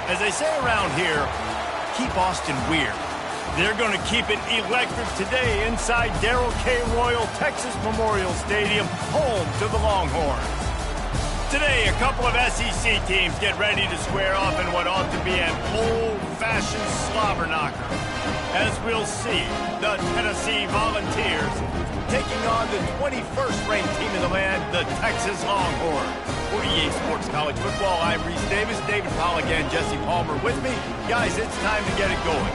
As they say around here, keep Austin weird. They're going to keep it electric today inside Darrell K. Royal Texas Memorial Stadium, home to the Longhorns. Today, a couple of SEC teams get ready to square off in what ought to be an old-fashioned slobber knocker. As we'll see, the Tennessee Volunteers taking on the 21st-ranked team in the land, the Texas Longhorns. For EA Sports College Football, I'm Reese Davis, David Pollack, and Jesse Palmer with me. Guys, it's time to get it going.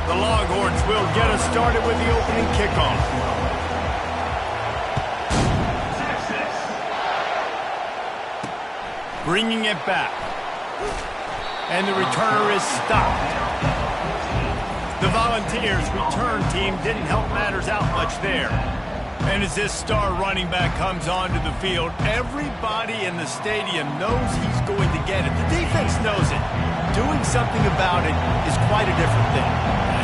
The Longhorns will get us started with the opening kickoff. Bringing it back. And the returner is stopped. The Volunteers' return team didn't help matters out much there. And as this star running back comes onto the field, everybody in the stadium knows he's going to get it. The defense knows it. Doing something about it is quite a different thing.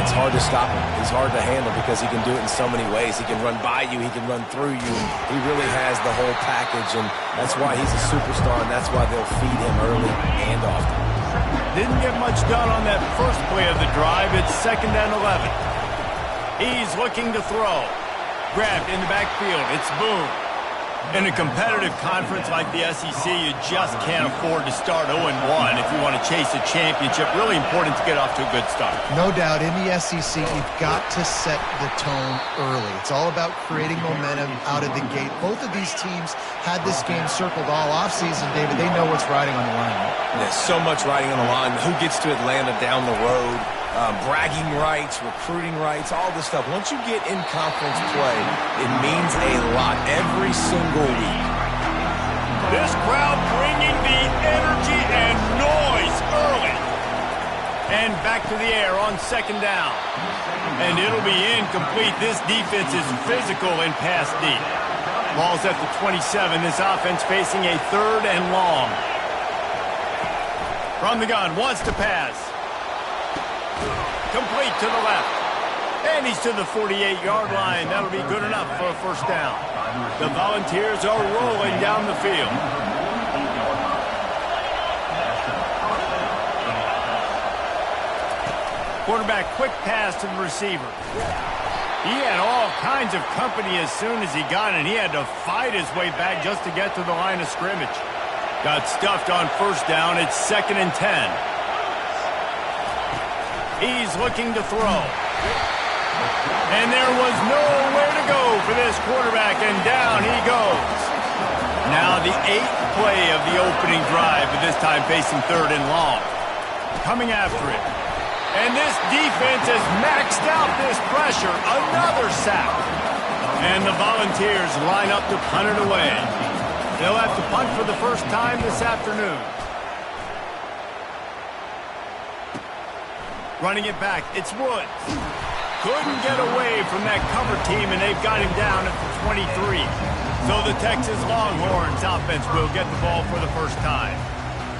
It's hard to stop him. He's hard to handle because he can do it in so many ways. He can run by you. He can run through you. He really has the whole package, and that's why he's a superstar, and that's why they'll feed him early and often. Didn't get much done on that first play of the drive. It's 2nd and 11. He's looking to throw. Grabbed in the backfield. It's Boone. In a competitive conference like the SEC, you just can't afford to start 0-1 if you want to chase a championship. Really important to get off to a good start. No doubt, in the SEC, you've got to set the tone early. It's all about creating momentum out of the gate. Both of these teams had this game circled all offseason, David. They know what's riding on the line. There's so much riding on the line. Who gets to Atlanta down the road? Bragging rights, recruiting rights, all this stuff. Once you get in conference play, it means a lot every single week. This crowd bringing the energy and noise early. And back to the air on 2nd down. And it'll be incomplete. This defense is physical in pass deep. Ball's at the 27. This offense facing a 3rd and long. From the gun, wants to pass. Complete to the left. And he's to the 48-yard line. That'll be good enough for a 1st down. The Volunteers are rolling down the field. Quarterback, quick pass to the receiver. He had all kinds of company as soon as he got it. He had to fight his way back just to get to the line of scrimmage. Got stuffed on 1st down. It's 2nd and 10. He's looking to throw. And there was nowhere to go for this quarterback, and down he goes. Now the 8th play of the opening drive, but this time facing 3rd and long. Coming after it. And this defense has maxed out this pressure. Another sack. And the Volunteers line up to punt it away. They'll have to punt for the first time this afternoon. Running it back, it's Woods. Couldn't get away from that cover team, and they've got him down at the 23. So the Texas Longhorns offense will get the ball for the first time.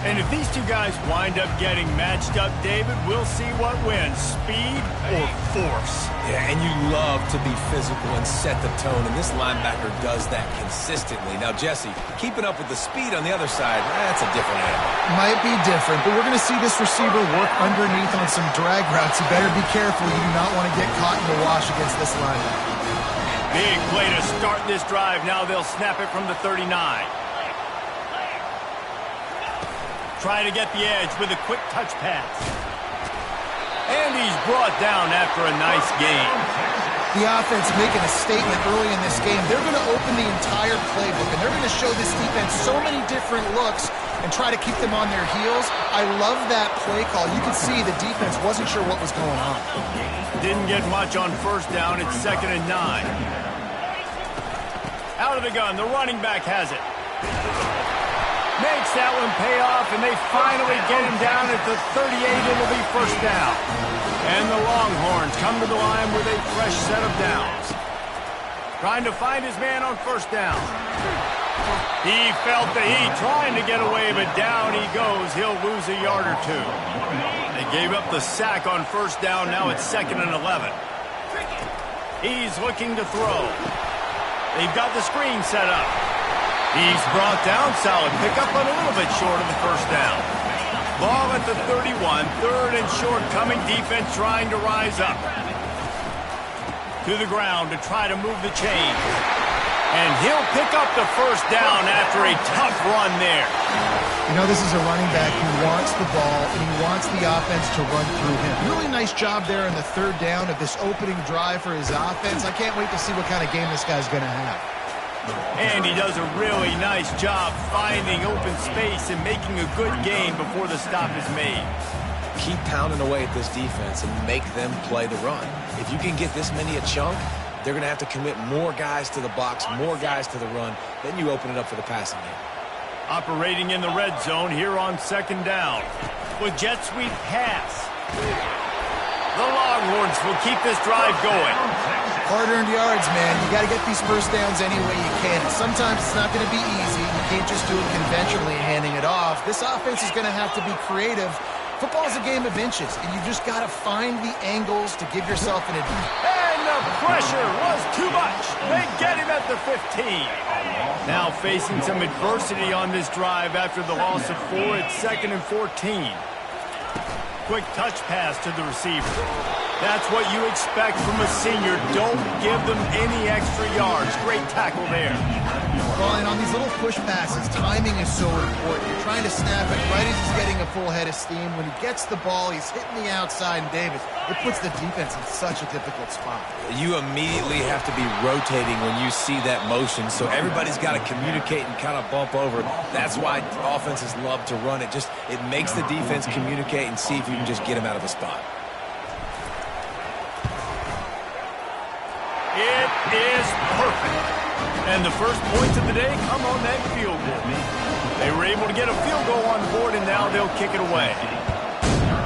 And if these two guys wind up getting matched up, David, we'll see what wins, speed or force. Yeah, and you love to be physical and set the tone, and this linebacker does that consistently. Now, Jesse, keeping up with the speed on the other side, that's a different animal. Might be different, but we're going to see this receiver work underneath on some drag routes. You better be careful. You do not want to get caught in the wash against this linebacker. Big play to start this drive. Now they'll snap it from the 39. Trying to get the edge with a quick touch pass. And he's brought down after a nice gain. The offense making a statement early in this game. They're going to open the entire playbook, and they're going to show this defense so many different looks and try to keep them on their heels. I love that play call. You can see the defense wasn't sure what was going on. Didn't get much on 1st down. It's 2nd and 9. Out of the gun, the running back has it. Makes that one pay off, and they finally get him down at the 38. It'll be 1st down. And the Longhorns come to the line with a fresh set of downs. Trying to find his man on 1st down. He felt the heat, trying to get away, but down he goes. He'll lose a yard or two. They gave up the sack on 1st down. Now it's 2nd and 11. He's looking to throw. They've got the screen set up. He's brought down. Solid pickup, but a little bit short of the first down. Ball at the 31. Third and short coming. Defense trying to rise up. To the ground to try to move the chains. And he'll pick up the first down after a tough run there. You know, this is a running back who wants the ball, and he wants the offense to run through him. Really nice job there in the third down of this opening drive for his offense. I can't wait to see what kind of game this guy's going to have. And he does a really nice job finding open space and making a good gain before the stop is made. Keep pounding away at this defense and make them play the run. If you can get this many a chunk, they're going to have to commit more guys to the box, more guys to the run. Then you open it up for the passing game. Operating in the red zone here on second down. With jet sweep pass. The Longhorns will keep this drive going. Hard-earned yards, man. You got to get these first downs any way you can. Sometimes it's not going to be easy. You can't just do it conventionally handing it off. This offense is going to have to be creative. Football is a game of inches, and you just got to find the angles to give yourself an advantage. And the pressure was too much. They get him at the 15. Now facing some adversity on this drive after the loss of 4 at 2nd and 14. Quick touch pass to the receiver. That's what you expect from a senior. Don't give them any extra yards. Great tackle there. Well, and on these little push passes, timing is so important. You're trying to snap it right as he's getting a full head of steam. When he gets the ball, he's hitting the outside, and Davis, it puts the defense in such a difficult spot. You immediately have to be rotating when you see that motion, so everybody's got to communicate and kind of bump over. That's why offenses love to run it. It makes the defense communicate and see if you can just get him out of the spot. It is perfect. And the first points of the day come on that field goal. They were able to get a field goal on board, and now they'll kick it away.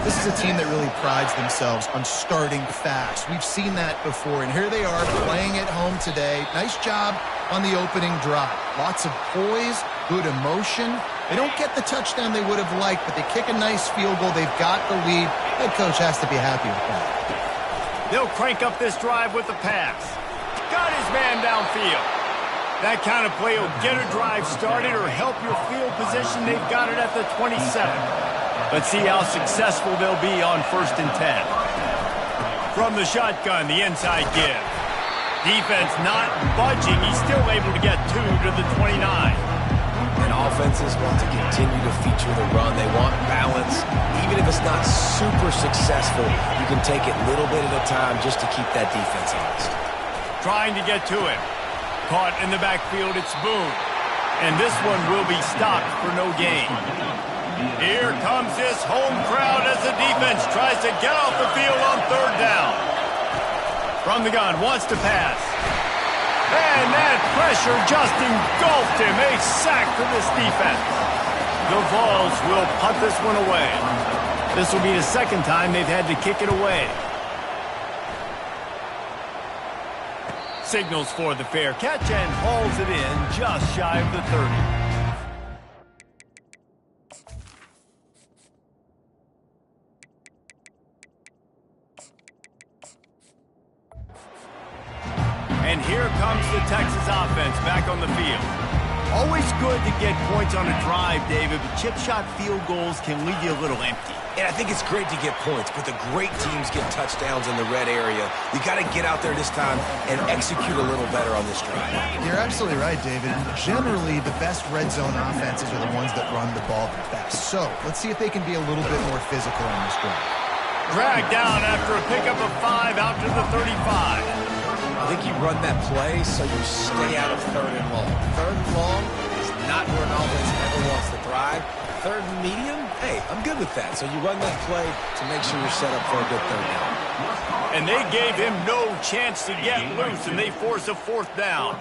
This is a team that really prides themselves on starting fast. We've seen that before, and here they are playing at home today. Nice job on the opening drive. Lots of poise, good emotion. They don't get the touchdown they would have liked, but they kick a nice field goal. They've got the lead. Head coach has to be happy with that. They'll crank up this drive with the pass. Got his man downfield. That kind of play will get a drive started or help your field position. They've got it at the 27. Let's see how successful they'll be on 1st and 10. From the shotgun, the inside give. Defense not budging. He's still able to get 2 to the 29. And offenses want to continue to feature the run. They want balance. Even if it's not super successful, you can take it little bit at a time just to keep that defense honest. Trying to get to him. Caught in the backfield, it's Boone. And this one will be stopped for no gain. Here comes this home crowd as the defense tries to get off the field on 3rd down. From the gun, wants to pass. And that pressure just engulfed him. A sack for this defense. The Vols will punt this one away. This will be the 2nd time they've had to kick it away. Signals for the fair catch and hauls it in just shy of the 30. And here comes the Texas offense back on the field. Always good to get points on a drive, David, but chip shot field goals can leave you a little empty. And I think it's great to get points, but the great teams get touchdowns in the red area. You got to get out there this time and execute a little better on this drive. You're absolutely right, David. Generally, the best red zone offenses are the ones that run the ball the best. So let's see if they can be a little bit more physical on this drive. Dragged down after a pickup of 5 out to the 35. I think you run that play so you stay out of 3rd and long. 3rd and long is not where an offense ever wants to thrive. 3rd and medium, hey, I'm good with that. So you run that play to make sure you're set up for a good 3rd down. And they gave him no chance to get loose, and they force a 4th down.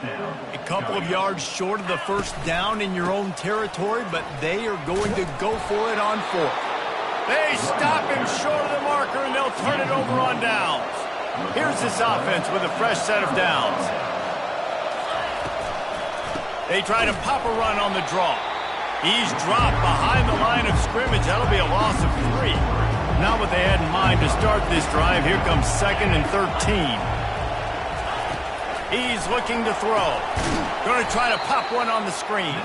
A couple of yards short of the 1st down in your own territory, but they are going to go for it on 4th. They stop him short of the marker, and they'll turn it over on downs. Here's this offense with a fresh set of downs. They try to pop a run on the draw. He's dropped behind the line of scrimmage. That'll be a loss of 3. Not what they had in mind to start this drive. Here comes 2nd and 13. He's looking to throw. Going to try to pop one on the screen.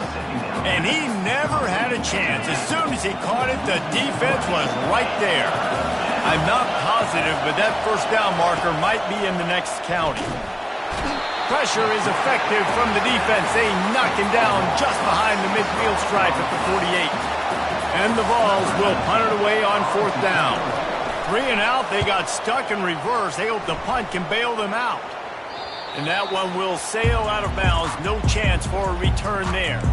And he never had a chance. As soon as he caught it, the defense was right there. I'm not positive, but that first down marker might be in the next county. Pressure is effective from the defense. They knock him down just behind the midfield stripe at the 48. And the Vols will punt it away on 4th down. 3 and out, they got stuck in reverse. They hope the punt can bail them out. And that one will sail out of bounds. No chance for a return there.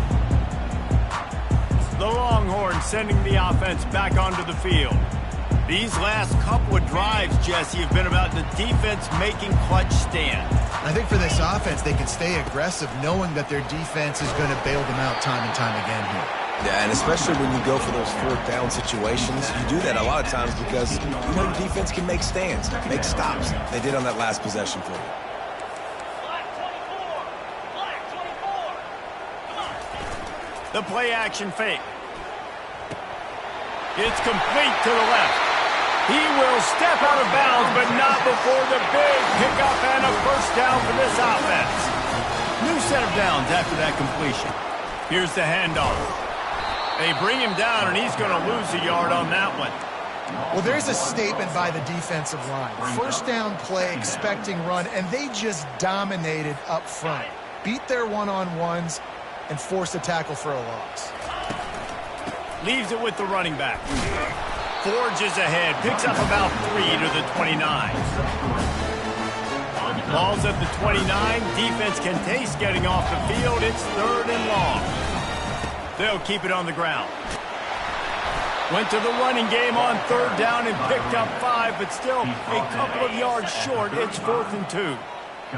The Longhorns sending the offense back onto the field. These last couple of drives, Jesse, have been about the defense making clutch stands. I think for this offense, they can stay aggressive knowing that their defense is going to bail them out time and time again here. Yeah, and especially when you go for those 4th down situations, you do that a lot of times because you know your defense can make stands, make stops. They did on that last possession for you. The play action fake. It's complete to the left. He will step out of bounds, but not before the big pickup and a first down for this offense. New set of downs after that completion. Here's the handoff. They bring him down, and he's going to lose a yard on that one. Well, there's a statement by the defensive line. First down play, expecting run, and they just dominated up front. Beat their one-on-ones and forced a tackle for a loss. Leaves it with the running back. Forges ahead, picks up about 3 to the 29. Ball's at the 29. Defense can taste getting off the field. It's 3rd and long. They'll keep it on the ground. Went to the running game on 3rd down and picked up 5, but still a couple of yards short. It's 4th and 2.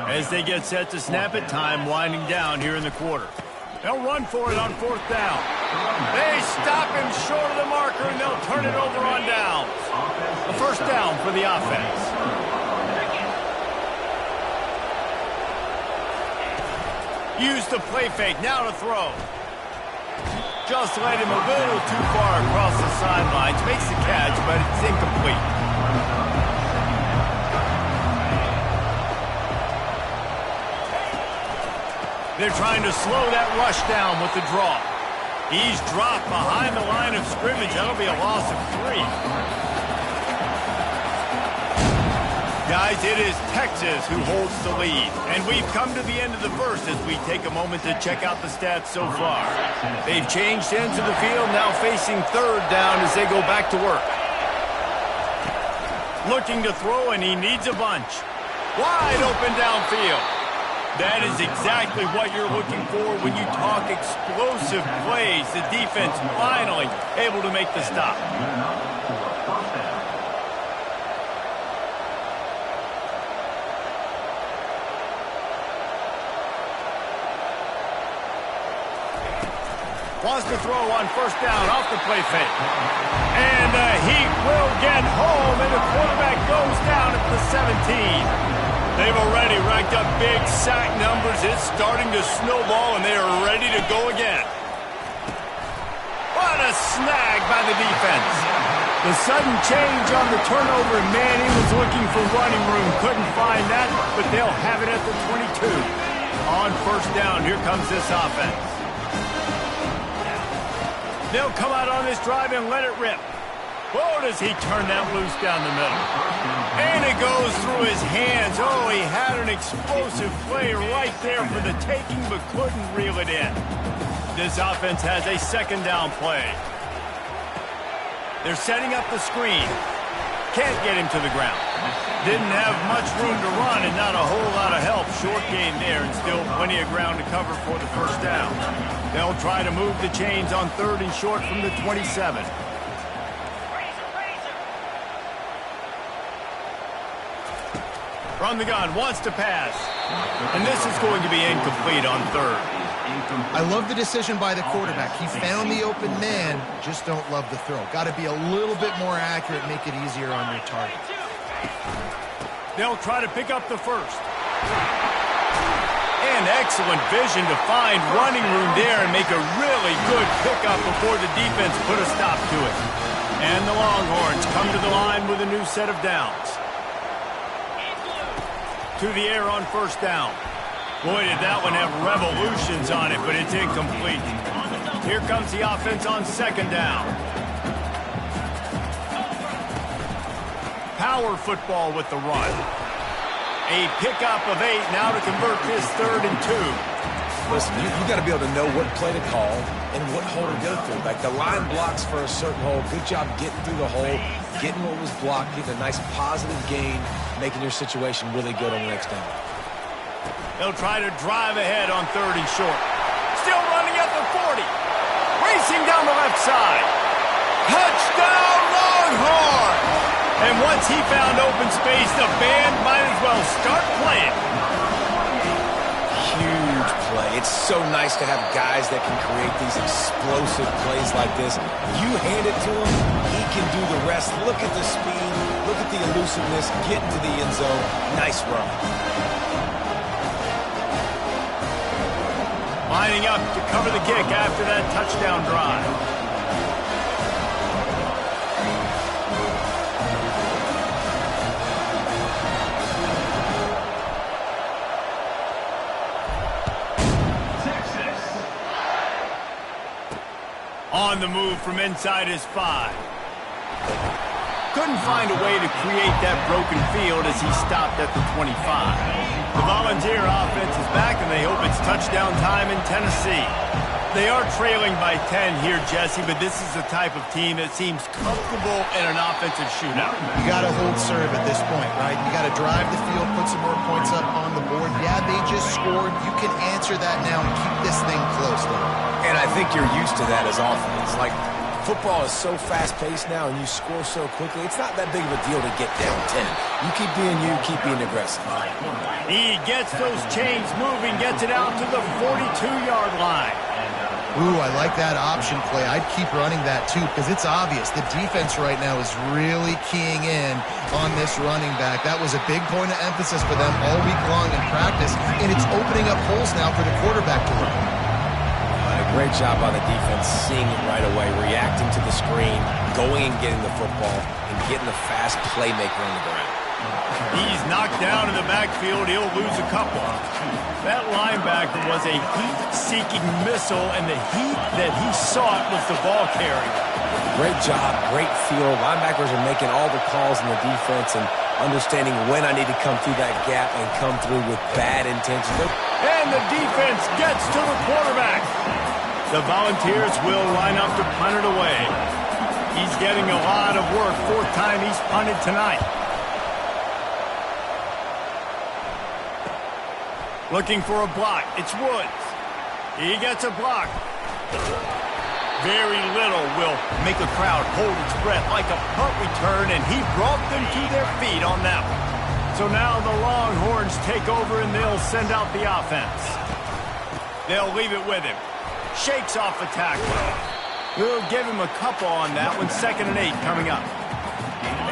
As they get set to snap it, time winding down here in the quarter. They'll run for it on 4th down. They stop him short of the marker, and they'll turn it over on downs. A first down for the offense. Use the play fake, now to throw. Just led him a little too far across the sidelines. Makes the catch, but it's incomplete. They're trying to slow that rush down with the draw. He's dropped behind the line of scrimmage. That'll be a loss of 3. Guys, it is Texas who holds the lead. And we've come to the end of the first as we take a moment to check out the stats so far. They've changed ends of the field, now facing 3rd down as they go back to work. Looking to throw, and he needs a bunch. Wide open downfield. That is exactly what you're looking for when you talk explosive plays. The defense finally able to make the stop. Wants to throw on 1st down off the play fake. And the heat will get home, and the quarterback goes down at the 17. They've already racked up big sack numbers. It's starting to snowball, and they are ready to go again. What a snag by the defense. The sudden change on the turnover, and man, he was looking for running room. Couldn't find that, but they'll have it at the 22. On 1st down, here comes this offense. They'll come out on this drive and let it rip. Oh, does he turn that loose down the middle. And it goes through his hands. Oh, he had an explosive play right there for the taking, but couldn't reel it in. This offense has a 2nd down play. They're setting up the screen. Can't get him to the ground. Didn't have much room to run and not a whole lot of help. Short gain there and still plenty of ground to cover for the first down. They'll try to move the chains on 3rd and short from the 27. From the gun, wants to pass. And this is going to be incomplete on 3rd. I love the decision by the quarterback. He found the open man, just don't love the throw. Got to be a little bit more accurate, make it easier on your target. They'll try to pick up the first. And excellent vision to find running room there and make a really good pickup before the defense put a stop to it. And the Longhorns come to the line with a new set of downs. To the air on 1st down. Boy, did that one have revolutions on it, but it's incomplete. Here comes the offense on second down. Power football with the run. A pickup of 8 now to convert this 3rd and 2. Listen, you got to be able to know what play to call and what hole to go through. Like the line blocks for a certain hole. Good job getting through the hole, getting what was blocked, getting a nice positive gain, making your situation really good on the next down. They'll try to drive ahead on 3rd and short. Still running at the 40. Racing down the left side. Touchdown, Longhorns! And once he found open space, the band might as well start playing. Huge play. It's so nice to have guys that can create these explosive plays like this. You hand it to him, he can do the rest. Look at the speed. Look at the elusiveness. Get into the end zone. Nice run. Lining up to cover the kick after that touchdown drive. On the move from inside his 5. Couldn't find a way to create that broken field as he stopped at the 25. The Volunteer offense is back, and they hope it's touchdown time in Tennessee. They are trailing by 10 here, Jesse, but this is the type of team that seems comfortable in an offensive shootout. You got to hold serve at this point, right? You got to drive the field, put some more points up on the board. Yeah, they just scored. You can answer that now and keep this thing close, though. And I think you're used to that as offense. Like, football is so fast-paced now, and you score so quickly, it's not that big of a deal to get down 10. You keep being you, keep being aggressive. He gets those chains moving, gets it out to the 42-yard line. Ooh, I like that option play. I'd keep running that, too, because it's obvious. The defense right now is really keying in on this running back. That was a big point of emphasis for them all week long in practice, and it's opening up holes now for the quarterback to look at. Great job by the defense, seeing it right away, reacting to the screen, going and getting the football, and getting the fast playmaker on the ground. He's knocked down in the backfield. He'll lose a couple. That linebacker was a heat-seeking missile, and the heat that he sought was the ball carrier. Great job, great feel. Linebackers are making all the calls in the defense and understanding when I need to come through that gap and come through with bad intentions. And the defense gets to the quarterback. The Volunteers will line up to punt it away. He's getting a lot of work. 4th time he's punted tonight. Looking for a block. It's Woods. He gets a block. Very little will make a crowd hold its breath like a punt return, and he brought them to their feet on that one. So now the Longhorns take over, and they'll send out the offense. They'll leave it with him. Shakes off the tackle. We'll give him a couple on that one. 2nd and 8 coming up.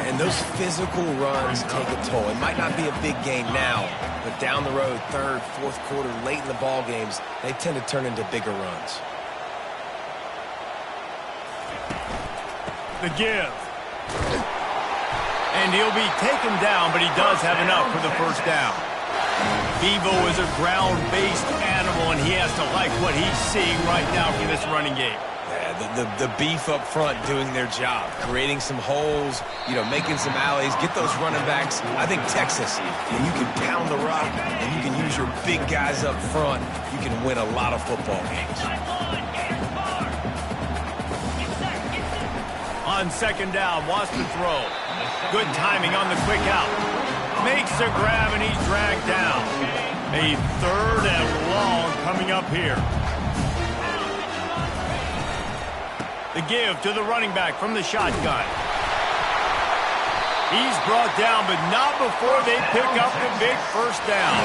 And those physical runs take a toll. It might not be a big game now, but down the road, 3rd, 4th quarter, late in the ball games, they tend to turn into bigger runs. The give. And he'll be taken down, but he does have enough for the 1st down. Bevo is a ground-based animal, and he has to like what he's seeing right now for this running game. Yeah, the beef up front doing their job, creating some holes, making some alleys, get those running backs. I think Texas, you can pound the rock, and you can use your big guys up front. You can win a lot of football games. On 2nd down, wants to throw. Good timing on the quick out. Makes the grab, and he's dragged down. A 3rd and long coming up here. The give to the running back from the shotgun. He's brought down, but not before they pick up the big 1st down.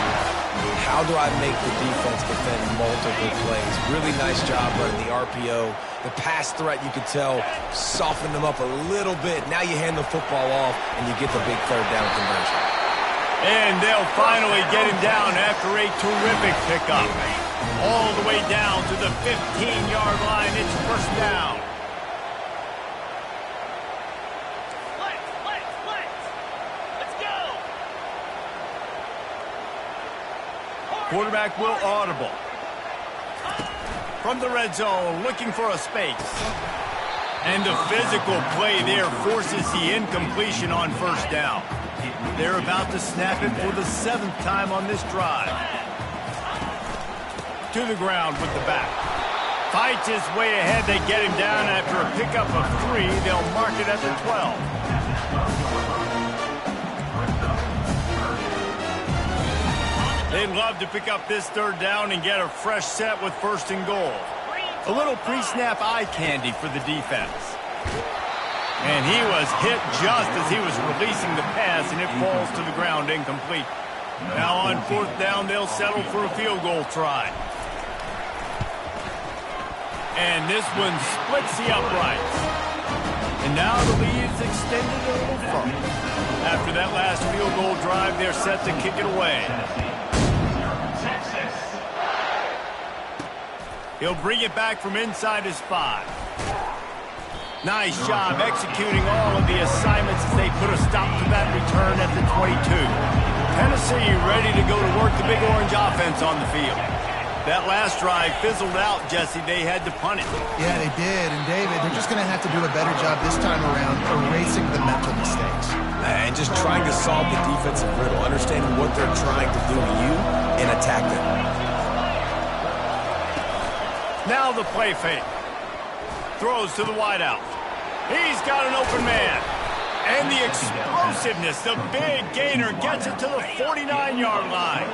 How do I make the defense defend multiple plays? Really nice job running the RPO. The pass threat, you could tell, softened them up a little bit. Now you hand the football off, and you get the big 3rd down conversion. And they'll finally get him down after a terrific pickup. All the way down to the 15-yard line. It's 1st down. quarterback will audible. From the red zone, looking for a space. And the physical play there forces the incompletion on first down. They're about to snap it for the 7th time on this drive. To the ground with the back. Fights his way ahead. They get him down after a pickup of 3. They'll mark it at the 12. They'd love to pick up this 3rd down and get a fresh set with 1st and goal. A little pre-snap eye candy for the defense. And he was hit just as he was releasing the pass, and it falls to the ground incomplete. Now on 4th down, they'll settle for a field goal try. And this one splits the uprights. And now the lead's extended a little further. After that last field goal drive, they're set to kick it away. He'll bring it back from inside his 5. Nice job executing all of the assignments as they put a stop to that return at the 22. Tennessee ready to go to work the Big Orange offense on the field. That last drive fizzled out, Jesse. They had to punt it. Yeah, they did. And, David, they're just going to have to do a better job this time around erasing the mental mistakes. And just trying to solve the defensive riddle, understanding what they're trying to do to you and attack them. Now the play fake. Throws to the wideout. He's got an open man. And the explosiveness, the big gainer gets it to the 49-yard line.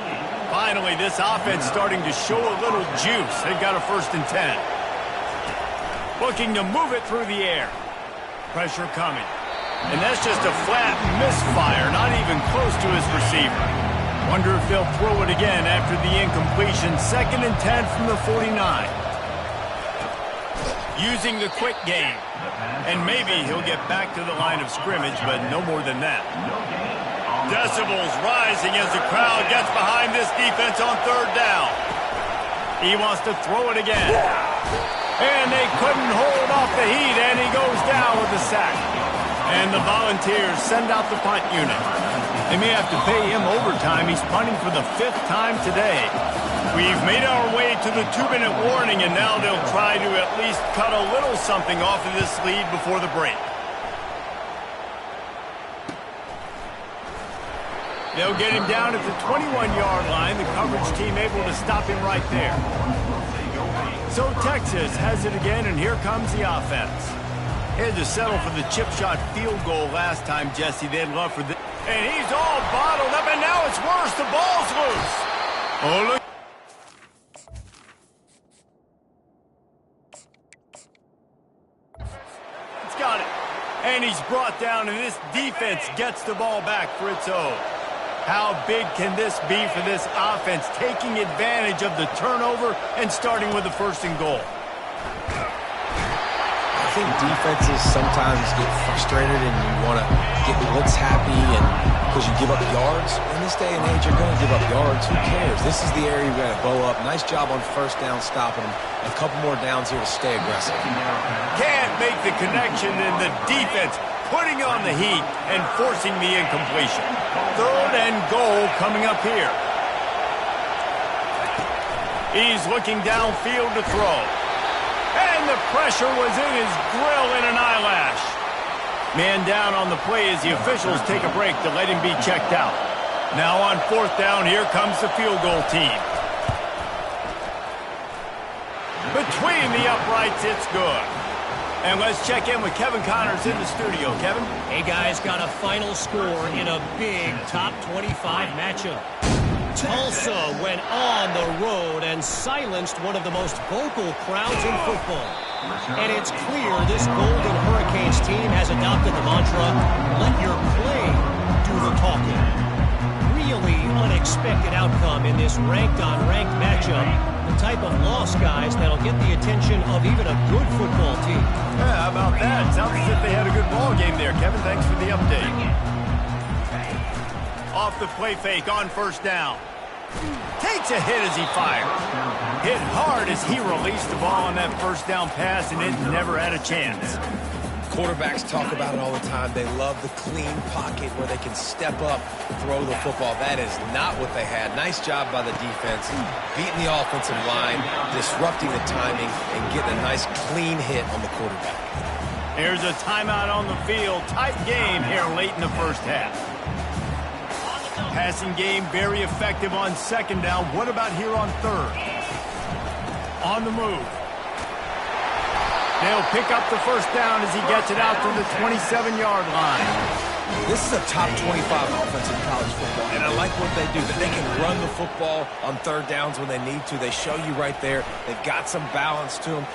Finally, this offense starting to show a little juice. They've got a 1st and 10. Looking to move it through the air. Pressure coming. And that's just a flat misfire, not even close to his receiver. Wonder if they'll throw it again after the incompletion. 2nd and 10 from the 49. Using the quick game. And maybe he'll get back to the line of scrimmage, but no more than that. Decibels rising as the crowd gets behind this defense on 3rd down. He wants to throw it again. And they couldn't hold off the heat, and he goes down with a sack. And the Volunteers send out the punt unit. They may have to pay him overtime. He's punting for the 5th time today. We've made our way to the 2-minute warning, and now they'll try to at least cut a little something off of this lead before the break. They'll get him down at the 21-yard line. The coverage team able to stop him right there. So Texas has it again, and here comes the offense. Had to settle for the chip shot field goal last time, Jesse. They'd love for this. And he's all bottled up, and now it's worse. The ball's loose. Oh, look. It's got it. And he's brought down, and this defense gets the ball back for its own. How big can this be for this offense, taking advantage of the turnover and starting with the 1st and goal? I think defenses sometimes get frustrated and you want to get looks happy and because you give up yards. In this day and age, you're going to give up yards. Who cares? This is the area you're going to bow up. Nice job on 1st down stopping them. A couple more downs here to stay aggressive. Can't make the connection in the defense, putting on the heat and forcing the incompletion. 3rd and goal coming up here. He's looking downfield to throw. And the pressure was in his grill in an eyelash. Man down on the play as the officials take a break to let him be checked out. Now on 4th down, here comes the field goal team. Between the uprights, it's good. And let's check in with Kevin Connors in the studio. Kevin? Hey, guys, got a final score in a big top 25 matchup. Tulsa went on the road and silenced one of the most vocal crowds in football. And it's clear this Golden Hurricanes team has adopted the mantra, let your play do the talking. Really unexpected outcome in this ranked-on-ranked matchup. The type of loss, guys, that'll get the attention of even a good football team. Yeah, how about that? Sounds as if they had a good ball game there. Kevin, thanks for the update. Off the play fake on 1st down. Takes a hit as he fired. Hit hard as he released the ball on that 1st down pass, and it never had a chance. Quarterbacks talk about it all the time. They love the clean pocket where they can step up, throw the football. That is not what they had. Nice job by the defense, beating the offensive line, disrupting the timing, and getting a nice clean hit on the quarterback. Here's a timeout on the field. Tight game here late in the first half. Passing game very effective on second down. What about here on third? On the move. They'll pick up the first down as he gets it out to the 27-yard line. This is a top 25 offense in college football, and I like what they do. That they can run the football on third downs when they need to. They show you right there. They've got some balance to them.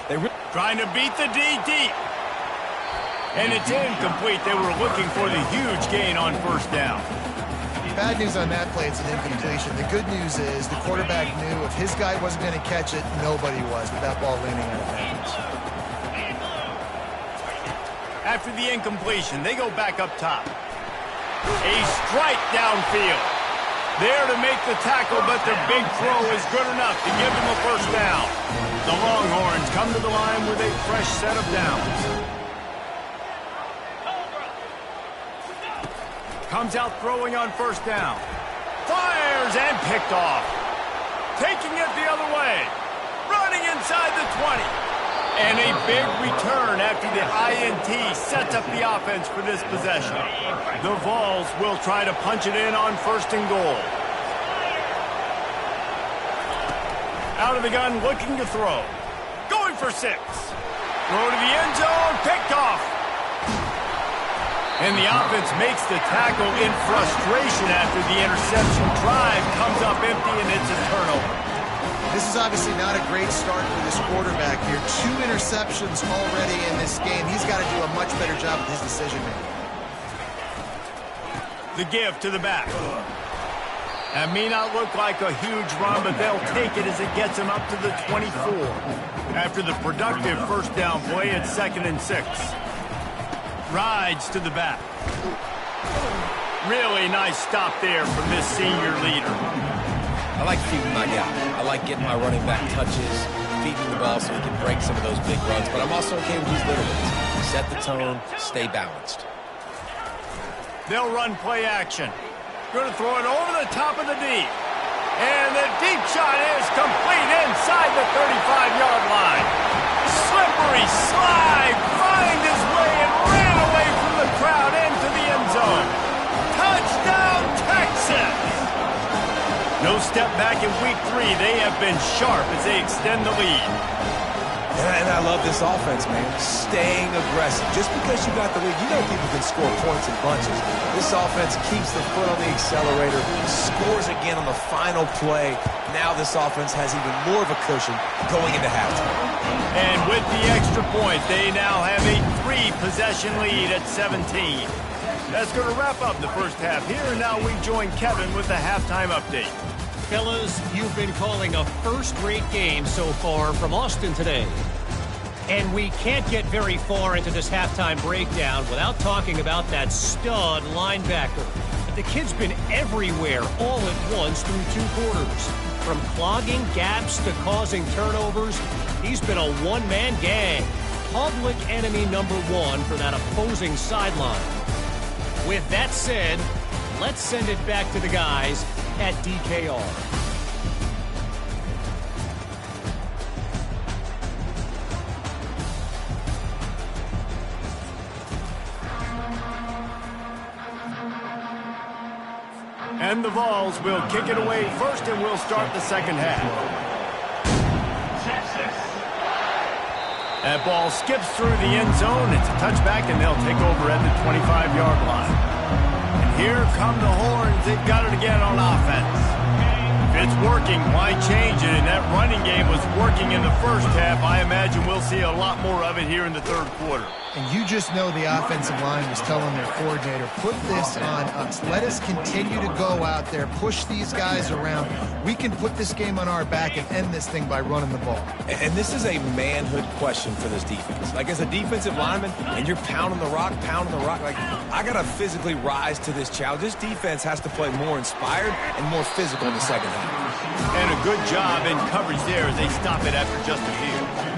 Trying to beat the D deep. And it's incomplete. They were looking for the huge gain on first down. Bad news on that play, it's an incompletion. The good news is the quarterback knew if his guy wasn't going to catch it, nobody was, with that ball landing out of bounds. After the incompletion, they go back up top. A strike downfield. There to make the tackle, but their big throw is good enough to give them a first down. The Longhorns come to the line with a fresh set of downs. Comes out throwing on first down. Fires and picked off. Taking it the other way. Running inside the 20. And a big return after the INT sets up the offense for this possession. The Vols will try to punch it in on first and goal. Out of the gun, looking to throw. Going for 6. Throw to the end zone, picked off. And the offense makes the tackle in frustration after the interception. Drive comes up empty, and it's a turnover. This is obviously not a great start for this quarterback here. 2 interceptions already in this game. He's got to do a much better job with his decision-making. The give to the back. That may not look like a huge run, but they'll take it as it gets him up to the 24. After the productive first down play, it's 2nd and 6. Rides to the back. Really nice stop there from this senior leader. I like feeding my guy. I like getting my running back touches, feeding the ball so he can break some of those big runs. But I'm also okay with these little ones. Set the tone, stay balanced. They'll run play action. Going to throw it over the top of the deep. And the deep shot is complete inside the 35-yard line. Slippery slide, find his way and ran away from the crowd into the end zone. Touchdown, Texas! No step back in week 3. They have been sharp as they extend the lead. And I love this offense, man. Staying aggressive. Just because you got the lead, you know people can score points in bunches. This offense keeps the foot on the accelerator, scores again on the final play. Now this offense has even more of a cushion going into halftime. And with the extra point, they now have a 3-possession lead at 17. That's going to wrap up the first half here, and now we join Kevin with the halftime update. Fellas, you've been calling a first-rate game so far from Austin today. And we can't get very far into this halftime breakdown without talking about that stud linebacker. The kid's been everywhere all at once through 2 quarters. From clogging gaps to causing turnovers, he's been a one-man gang. Public enemy number 1 for that opposing sideline. With that said, let's send it back to the guys at DKR. And the Vols will kick it away first, and we'll start the second half. That ball skips through the end zone. It's a touchback, and they'll take over at the 25-yard line. And here come the Horns. They've got it again on offense. If it's working, why change it? And that running game was working in the first half. I imagine we'll see a lot more of it here in the third quarter. And you just know the offensive line was telling their coordinator, put this on us. Let us continue to go out there, push these guys around. We can put this game on our back and end this thing by running the ball. And this is a manhood question for this defense. Like, as a defensive lineman, and you're pounding the rock, like, I got to physically rise to this challenge. This defense has to play more inspired and more physical in the second half. And a good job in coverage there as they stop it after just a few.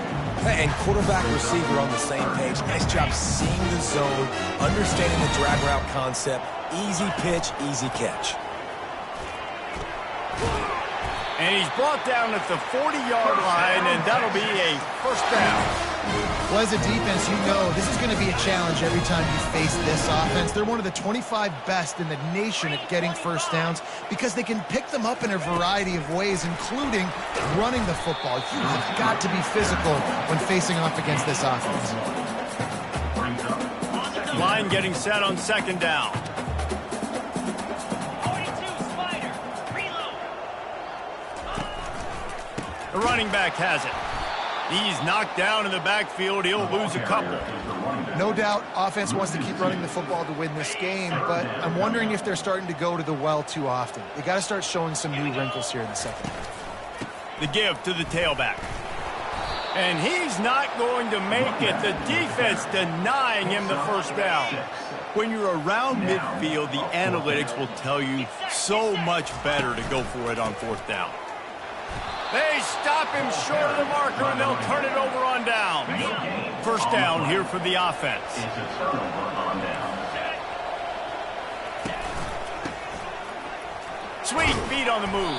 And quarterback receiver on the same page. Nice job seeing the zone, understanding the drag route concept. Easy pitch, easy catch. And he's brought down at the 40-yard line, and that'll be a first down. Well, as a defense, you know this is going to be a challenge every time you face this offense. They're one of the 25 best in the nation at getting first downs because they can pick them up in a variety of ways, including running the football. You have got to be physical when facing off against this offense. Line getting set on second down. The running back has it. He's knocked down in the backfield. He'll lose a couple. No doubt offense wants to keep running the football to win this game, but I'm wondering if they're starting to go to the well too often. They got to start showing some new wrinkles here in the second half. The give to the tailback. And he's not going to make it. The defense denying him the first down. When you're around midfield, the analytics will tell you so much better to go for it on fourth down. They stop him short of the marker, and they'll turn it over on down. First down here for the offense. Sweet feet on the move.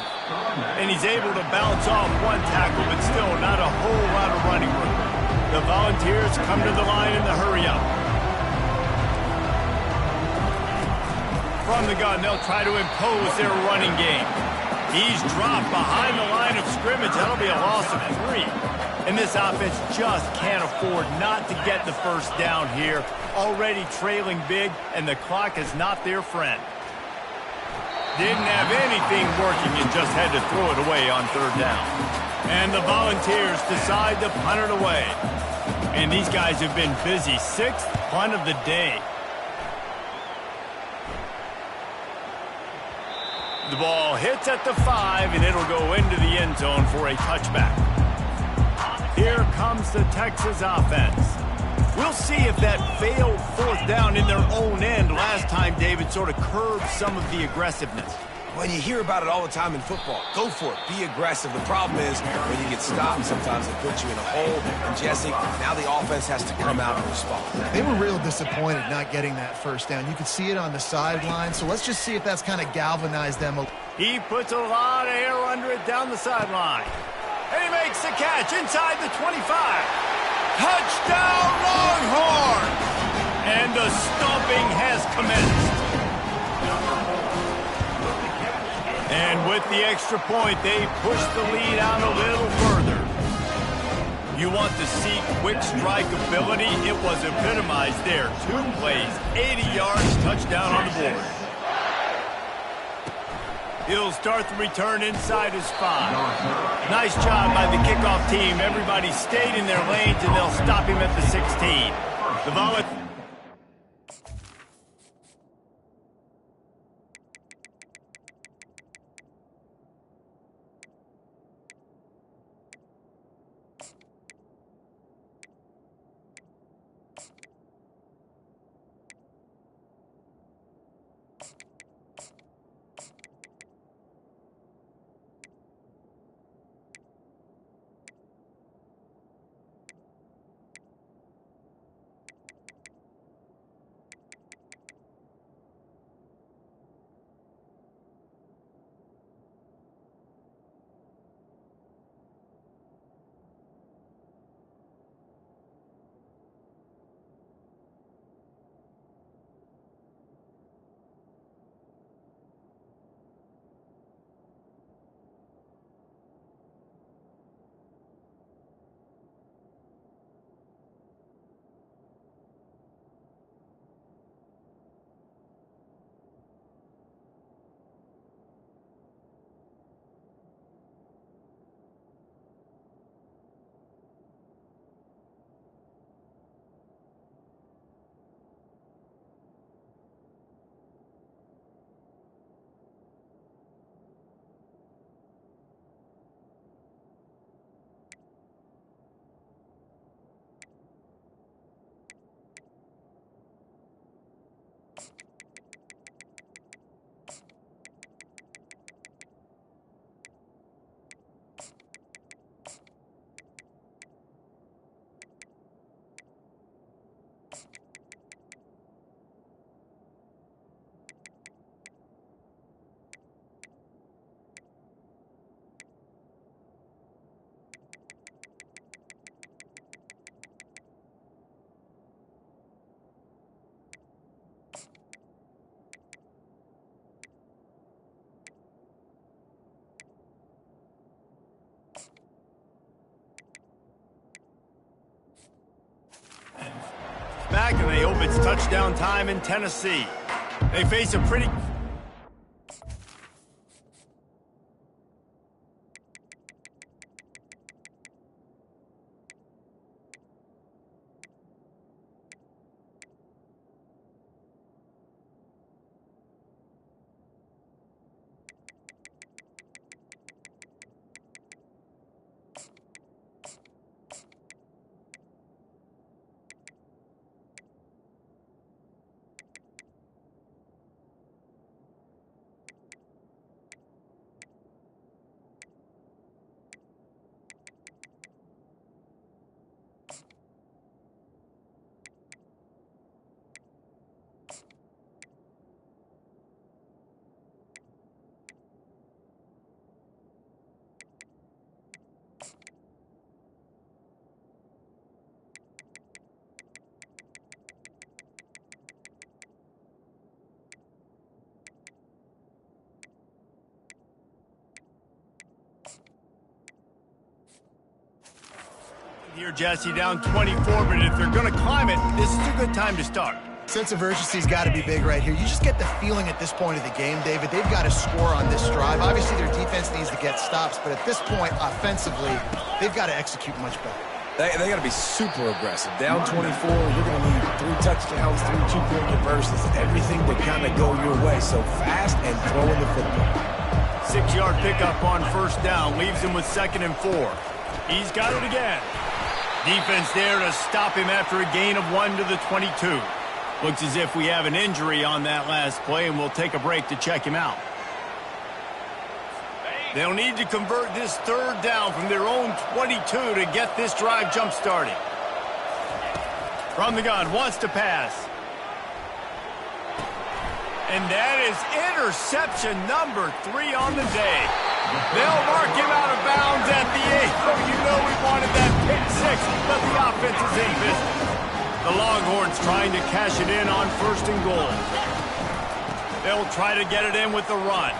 And he's able to bounce off one tackle, but still not a whole lot of running room. The Volunteers come to the line in the hurry-up. From the gun, they'll try to impose their running game. He's dropped behind the line of scrimmage. That'll be a loss of 3. And this offense just can't afford not to get the first down here. Already trailing big, and the clock is not their friend. Didn't have anything working and just had to throw it away on third down. And the Volunteers decide to punt it away. And these guys have been busy. 6th punt of the day. The ball hits at the 5, and it'll go into the end zone for a touchback. Here comes the Texas offense. We'll see if that failed fourth down in their own end last time, David, sort of curbed some of the aggressiveness. When you hear about it all the time in football, go for it. Be aggressive. The problem is when you get stopped, sometimes it puts you in a hole. And, Jesse, now the offense has to come out and respond. They were real disappointed not getting that first down. You could see it on the sideline, so let's just see if that's kind of galvanized them. He puts a lot of air under it down the sideline. And he makes the catch inside the 25. Touchdown, Longhorns! And the stomping has commenced. And with the extra point, they push the lead out a little further. You want to see quick strike ability? It was epitomized there. 2 plays, 80 yards, touchdown on the board. He'll start the return inside his 5. Nice job by the kickoff team. Everybody stayed in their lanes, and they'll stop him at the 16. The Volunteers. back, and they hope it's touchdown time in Tennessee. They face a pretty... Here, Jesse, down 24, but if they're going to climb it, this is a good time to start. Sense of urgency's got to be big right here. You just get the feeling at this point of the game, David, they've got to score on this drive. Obviously, their defense needs to get stops, but at this point, offensively, they've got to execute much better. They got to be super aggressive. Down 24, you're going to need 3 touchdowns, 3 two-point conversions, everything to kind of go your way. So fast and throwing the football. 6-yard pickup on first down leaves him with 2nd and 4. He's got it again. Defense there to stop him after a gain of 1 to the 22. Looks as if we have an injury on that last play, and we'll take a break to check him out. They'll need to convert this 3rd down from their own 22 to get this drive jump-started. From the gun, wants to pass. And that is interception number 3 on the day. They'll mark him out of bounds at the 8. Oh, you know we wanted that pick 6, but the offense is in business. The Longhorns trying to cash it in on 1st and goal. They'll try to get it in with the run.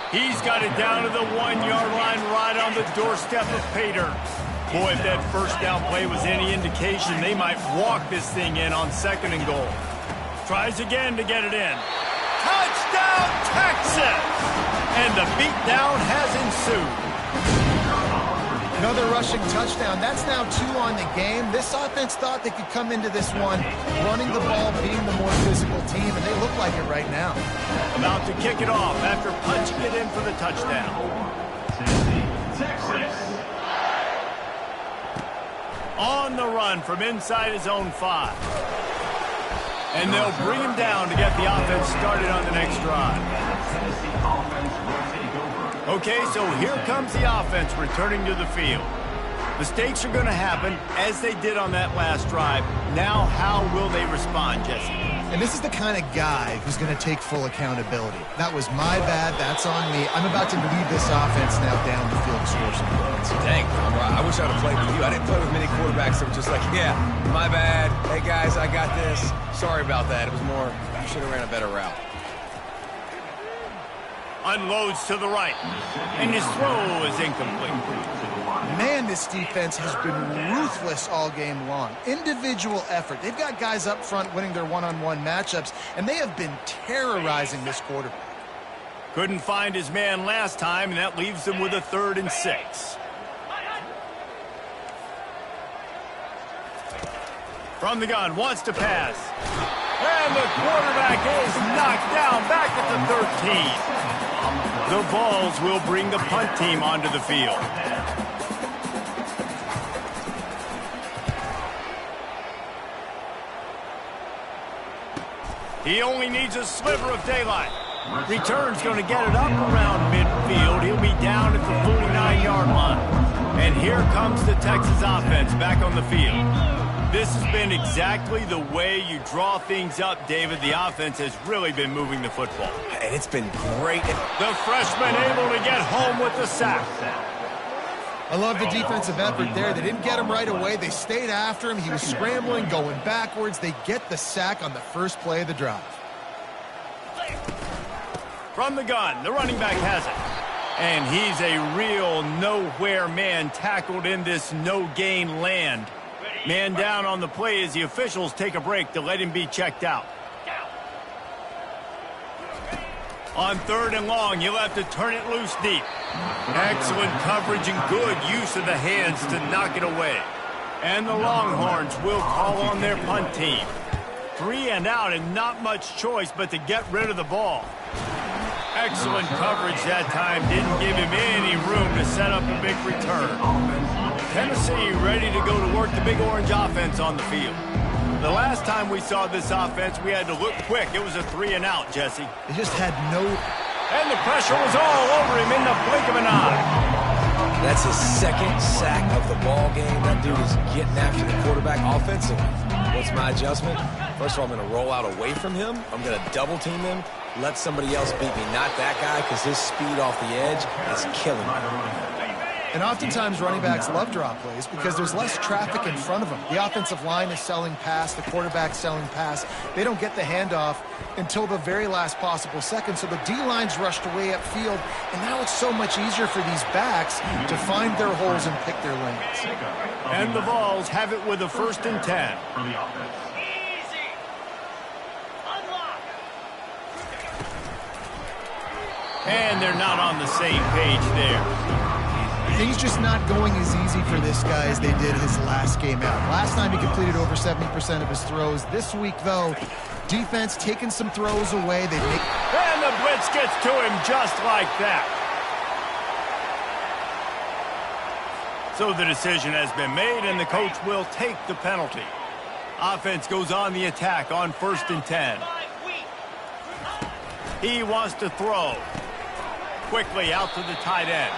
He's got it down to the 1-yard line right on the doorstep of Pater. Boy, if that first down play was any indication, they might walk this thing in on 2nd and goal. Tries again to get it in. Touchdown, Texas! And the beatdown has ensued. Another rushing touchdown. That's now 2 on the game. This offense thought they could come into this one running the ball, being the more physical team, and they look like it right now. About to kick it off after punching it in for the touchdown. On the run from inside his own 5. And they'll bring him down to get the offense started on the next drive. Okay, so here comes the offense returning to the field. Mistakes are going to happen, as they did on that last drive. Now, how will they respond, Jesse? And this is the kind of guy who's going to take full accountability. That was my bad. That's on me. I'm about to lead this offense now down the field to score some points. Dang, I wish I would have played with you. I didn't play with many quarterbacks that were just like, yeah, my bad. Hey, guys, I got this. Sorry about that. It was more, I should have ran a better route. Unloads to the right, and his throw is incomplete. Man, this defense has been ruthless all game long. Individual effort. They've got guys up front winning their one-on-one matchups, and they have been terrorizing this quarterback. Couldn't find his man last time, and that leaves them with a 3rd and 6. From the gun, wants to pass. And the quarterback is knocked down back at the 13. The Vols will bring the punt team onto the field. He only needs a sliver of daylight. Return's going to get it up around midfield. He'll be down at the 49-yard line. And here comes the Texas offense back on the field. This has been exactly the way you draw things up, David. The offense has really been moving the football. And it's been great. The freshman able to get home with the sack. I love the defensive effort there. They didn't get him right away. They stayed after him. He was scrambling, going backwards. They get the sack on the first play of the drive. From the gun, the running back has it. And he's a real nowhere man tackled in this no-gain land. Man down on the play as the officials take a break to let him be checked out. On 3rd and long, you'll have to turn it loose deep. Excellent coverage and good use of the hands to knock it away. And the Longhorns will call on their punt team. 3 and out and not much choice but to get rid of the ball. Excellent coverage that time. Didn't give him any room to set up a big return. Tennessee ready to go to work the Big Orange offense on the field. The last time we saw this offense, we had to look quick. It was a 3 and out, Jesse. They just had no... And the pressure was all over him in the blink of an eye. That's his 2nd sack of the ball game. That dude is getting after the quarterback offensively. What's my adjustment? First of all, I'm going to roll out away from him. I'm going to double team him. Let somebody else beat me, not that guy, because his speed off the edge is killing me. And oftentimes running backs love drop plays because there's less traffic in front of them. The offensive line is selling pass, the quarterback's selling pass. They don't get the handoff until the very last possible second. So the D-line's rushed away upfield, and now it's so much easier for these backs to find their holes and pick their lanes. And the Vols have it with a 1st and 10. And they're not on the same page there. Things just not going as easy for this guy as they did his last game out. Last time he completed over 70% of his throws. This week, though, defense taking some throws away. And the blitz gets to him just like that. So the decision has been made, and the coach will take the penalty. Offense goes on the attack on 1st and 10. He wants to throw. Quickly out to the tight end.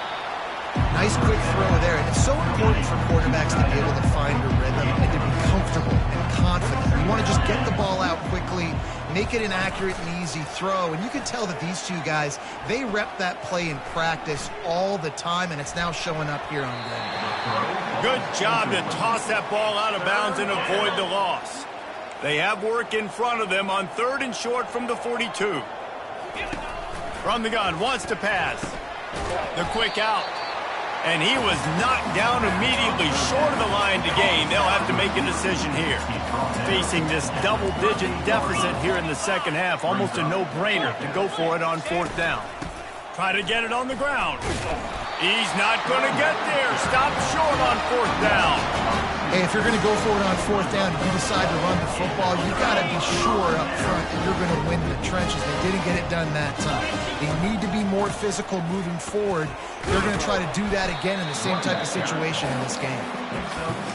Nice quick throw there, and it's so important for quarterbacks to be able to find a rhythm and to be comfortable and confident. You want to just get the ball out quickly, make it an accurate and easy throw, and you can tell that these two guys, they rep that play in practice all the time, and it's now showing up here on them. Good job to toss that ball out of bounds and avoid the loss. They have work in front of them on 3rd and short from the 42. From the gun, wants to pass. The quick out. And he was knocked down immediately short of the line to gain. They'll have to make a decision here. Facing this double-digit deficit here in the 2nd half, almost a no-brainer to go for it on 4th down. Try to get it on the ground. He's not going to get there. Stop short on 4th down. Hey, if you're going to go for it on 4th down and you decide to run the football, you got to be sure up front that you're going to win the trenches. They didn't get it done that time. They need to be more physical moving forward. They're going to try to do that again in the same type of situation in this game.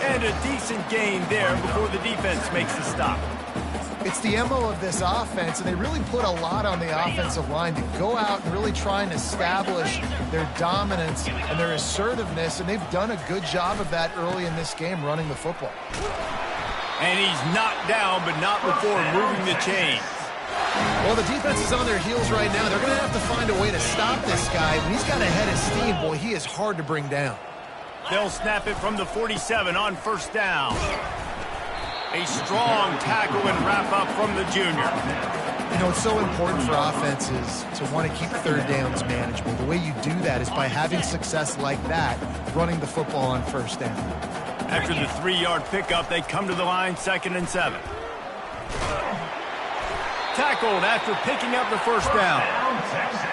And a decent gain there before the defense makes the stop. It's the MO of this offense, and they really put a lot on the offensive line to go out and really try and establish their dominance and their assertiveness, and they've done a good job of that early in this game running the football. And he's knocked down, but not before moving the chains. Well, the defense is on their heels right now. They're going to have to find a way to stop this guy. When he's got a head of steam, boy, he is hard to bring down. They'll snap it from the 47 on 1st down. A strong tackle and wrap up from the junior. You know, it's so important for offenses to want to keep 3rd downs manageable. The way you do that is by having success like that, running the football on 1st down. After the 3-yard pickup, they come to the line 2nd and 7. Tackled after picking up the 1st down.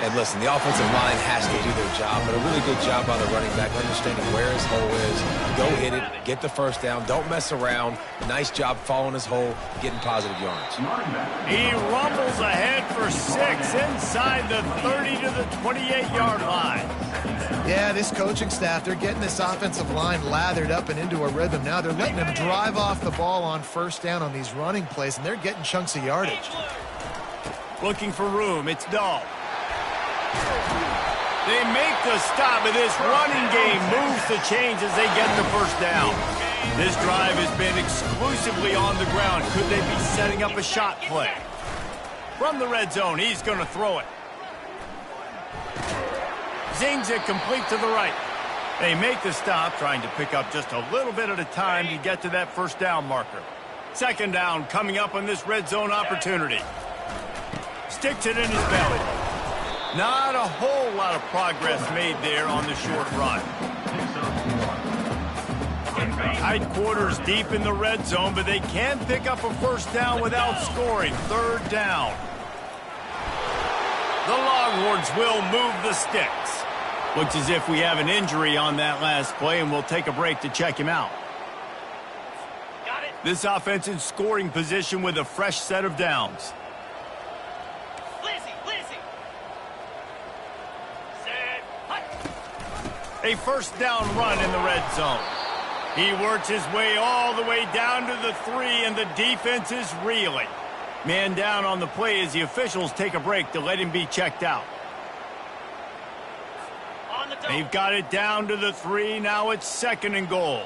And listen, the offensive line has to do their job, but a really good job by the running back, understanding where his hole is. Go hit it, get the 1st down, don't mess around. Nice job following his hole, getting positive yards. He rumbles ahead for 6 inside the 30 to the 28-yard line. Yeah, this coaching staff, they're getting this offensive line lathered up and into a rhythm now. They're letting them drive off the ball on 1st down on these running plays, and they're getting chunks of yardage. Looking for room, it's Dahl. They make the stop, and this running game moves the chains as they get the 1st down. This drive has been exclusively on the ground. Could they be setting up a shot play? From the red zone, he's going to throw it. Zings it complete to the right. They make the stop, trying to pick up just a little bit at a time to get to that 1st down marker. 2nd down coming up on this red zone opportunity. Sticks it in his belly. Not a whole lot of progress made there on the short run. Tight quarters deep in the red zone, but they can pick up a first down without scoring. Third down. The Longhorns will move the sticks. Looks as if we have an injury on that last play, and we'll take a break to check him out. Got it. This offense in scoring position with a fresh set of downs. A first down run in the red zone. He works his way all the way down to the 3, and the defense is reeling. Man down on the play as the officials take a break to let him be checked out. They've got it down to the 3. Now it's 2nd and goal.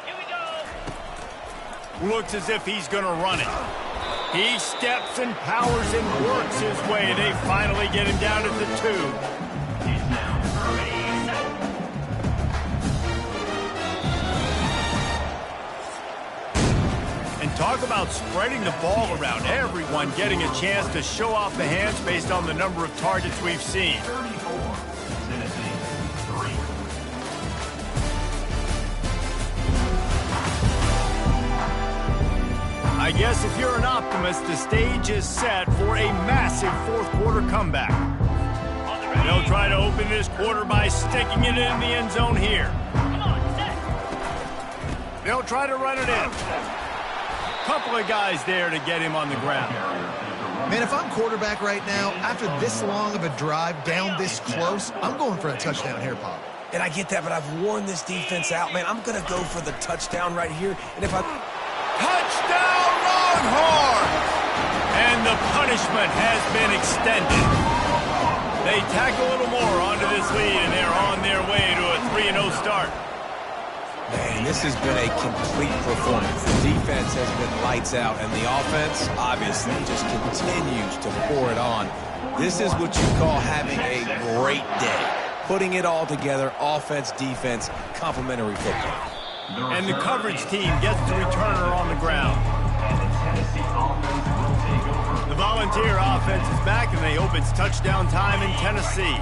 Here we go. Looks as if he's going to run it. He steps and powers and works his way. They finally get him down at the 2. Talk about spreading the ball around. Everyone getting a chance to show off the hands based on the number of targets we've seen. I guess if you're an optimist, the stage is set for a massive fourth-quarter comeback. They'll try to open this quarter by sticking it in the end zone here. They'll try to run it in. Couple of guys there to get him on the ground. Man, if I'm quarterback right now, after this long of a drive down this close, I'm going for a touchdown here, Pop. And I get that, but I've worn this defense out, man. I'm going to go for the touchdown right here. And if I... Touchdown, Longhorn! And the punishment has been extended. They tack a little more onto this lead, and they're on their way to a 3-0 start. Man, this has been a complete performance. The defense has been lights out, and the offense obviously just continues to pour it on. This is what you call having a great day. Putting it all together, offense, defense, complementary football. And the coverage team gets the returner on the ground. The Volunteer offense is back, and they hope it's touchdown time in Tennessee.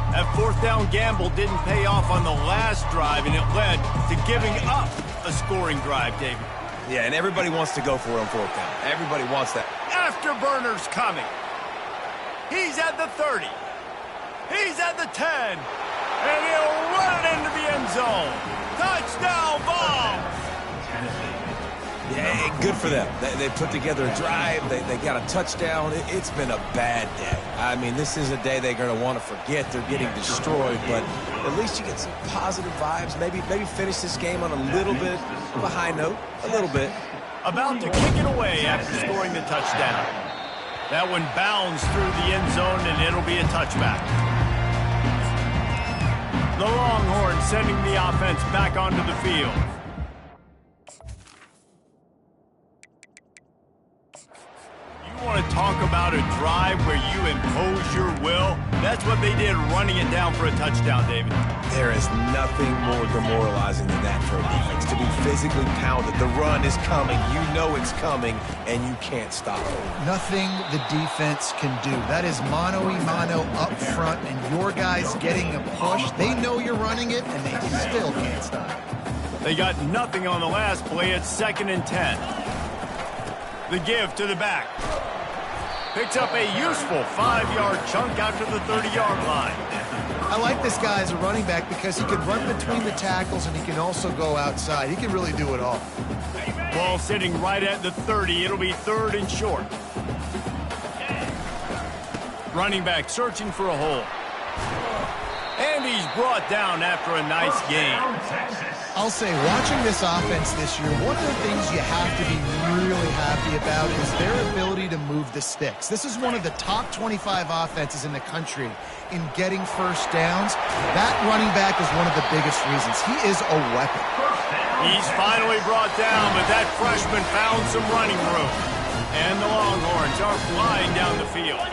That fourth down gamble didn't pay off on the last drive, and it led to giving up a scoring drive, David. Yeah, and everybody wants to go for it on fourth down. Everybody wants that. Afterburner's coming. He's at the 30. He's at the 10. And he'll run it into the end zone. Touchdown, Vols! Yeah, good for them. They put together a drive. They got a touchdown. It's been a bad day. I mean, this is a day they're going to want to forget. They're getting destroyed, but at least you get some positive vibes. Maybe finish this game on a little bit of a high note. A little bit. About to kick it away after scoring the touchdown. That one bounds through the end zone, and it'll be a touchback. The Longhorns sending the offense back onto the field. You want to talk about a drive where you impose your will? That's what they did, running it down for a touchdown, David. There is nothing more demoralizing than that for a defense, to be physically pounded. The run is coming, you know it's coming, and you can't stop it. Nothing the defense can do. That is mano-a-mano up front, and your guys getting a push. They know you're running it, and they still can't stop it. They got nothing on the last play. It's 2nd and 10. The give to the back. Picks up a useful 5-yard chunk out to the 30-yard line. I like this guy as a running back because he can run between the tackles and he can also go outside. He can really do it all. Ball sitting right at the 30. It'll be 3rd and short. Running back searching for a hole. And he's brought down after a nice gain. I'll say, watching this offense this year, one of the things you have to be really happy about is their ability to move the sticks. This is one of the top 25 offenses in the country in getting first downs. That running back is one of the biggest reasons. He is a weapon. He's finally brought down, but that freshman found some running room. And the Longhorns are flying down the field.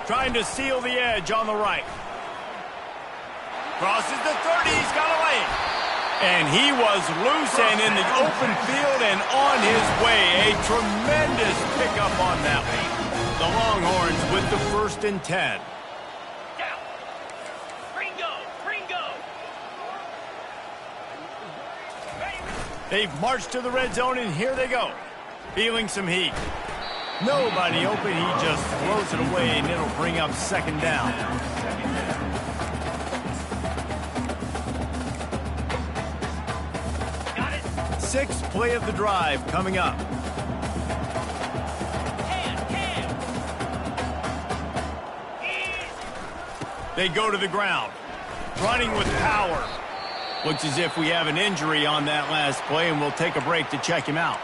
Trying to seal the edge on the right. Crosses the 30, he's got a lane. And he was loose and in the open field and on his way. A tremendous pickup on that one. The Longhorns with the 1st and 10. They've marched to the red zone, and here they go. Feeling some heat. Nobody open. He just throws it away, and it'll bring up second down. Got it. Sixth play of the drive coming up. They go to the ground. Running with power. Looks as if we have an injury on that last play, and we'll take a break to check him out.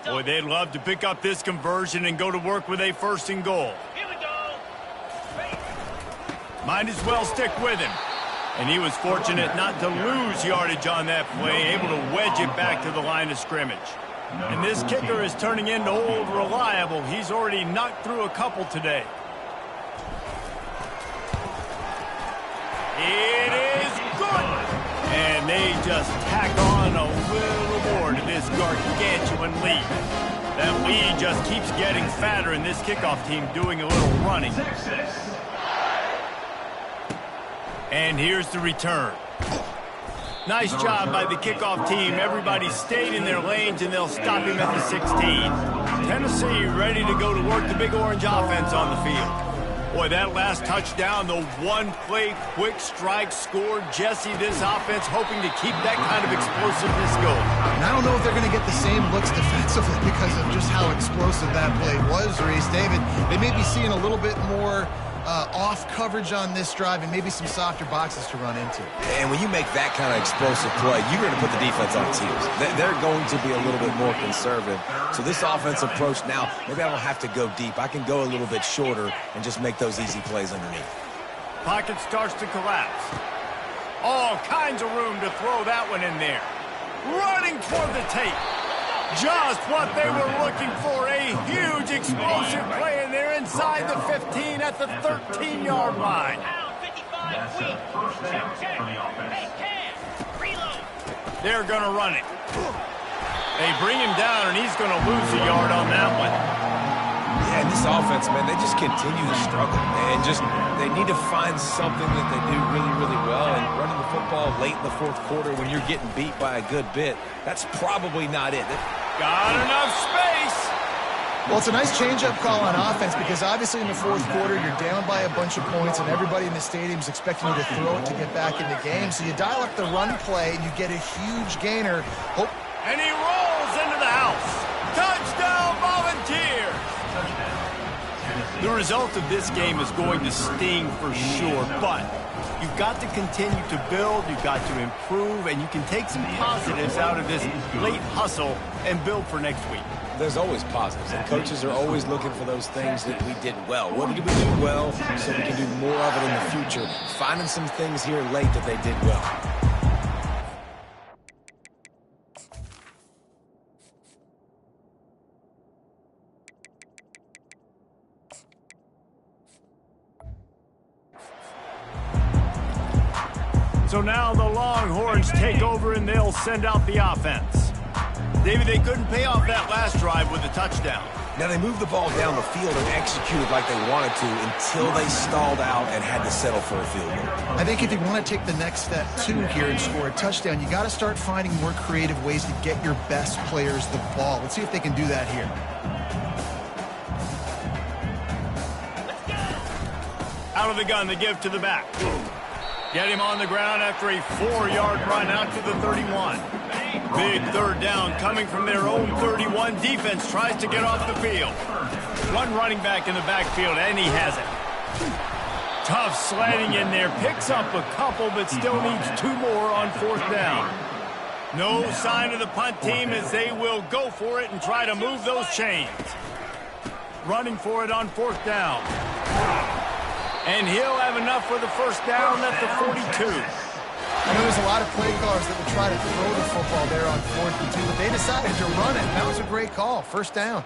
Boy, they'd love to pick up this conversion and go to work with a first and goal. Here we go. Might as well stick with him. And he was fortunate not to lose yardage on that play, able to wedge it back to the line of scrimmage. And this kicker is turning into old reliable. He's already knocked through a couple today. It is good. And they just tack on a little more to this gargantuan lead. That lead just keeps getting fatter, and this kickoff team doing a little running. And here's the return. Nice job by the kickoff team. Everybody stayed in their lanes, and they'll stop him at the 16. Tennessee ready to go to work the Big Orange offense on the field. Boy, that last touchdown, the one-play quick strike scored. Jesse, this offense hoping to keep that kind of explosiveness going. And I don't know if they're going to get the same looks defensively because of just how explosive that play was, Reese. David, they may be seeing a little bit more off coverage on this drive and maybe some softer boxes to run into. And when you make that kind of explosive play, you're going to put the defense on its heels. They're going to be a little bit more conservative. So this offensive approach now, maybe I don't have to go deep. I can go a little bit shorter and just make those easy plays underneath. Pocket starts to collapse. All kinds of room to throw that one in there. Running toward the tape. Just what they were looking for, a huge explosive play, and they're inside the 15 at the 13-yard line. They're going to run it. They bring him down, and he's going to lose a yard on that one. Yeah, and this offense, man, they just continue to struggle, man. They need to find something that they do really, really well, and running the football late in the fourth quarter when you're getting beat by a good bit, that's probably not it. Got enough space. Well, it's a nice change-up call on offense because obviously in the fourth quarter you're down by a bunch of points and everybody in the stadium is expecting you to throw it to get back in the game. So you dial up the run play and you get a huge gainer. And he rolls into the house. Touchdown, Volunteers! The result of this game is going to sting for sure, but you've got to continue to build, you've got to improve, and you can take some positives out of this late hustle and build for next week. There's always positives, and coaches are always looking for those things that we did well. What did we do well so we can do more of it in the future? Finding some things here late that they did well. So now the Longhorns take over and they'll send out the offense. David, they couldn't pay off that last drive with a touchdown. Now they moved the ball down the field and executed like they wanted to until they stalled out and had to settle for a field goal. I think if you want to take the next step too here and score a touchdown, you got to start finding more creative ways to get your best players the ball. Let's see if they can do that here. Out of the gun, the give to the back. Get him on the ground after a 4-yard run out to the 31. Big third down coming from their own 31. Defense tries to get off the field. One running back in the backfield, and he has it. Tough slanting in there. Picks up a couple, but still needs 2 more on 4th down. No sign of the punt team as they will go for it and try to move those chains. Running for it on 4th down. And he'll have enough for the first down at the 42. I know there's a lot of play callers that would try to throw the football there on 4th and 2, but they decided to run it. That was a great call. First down.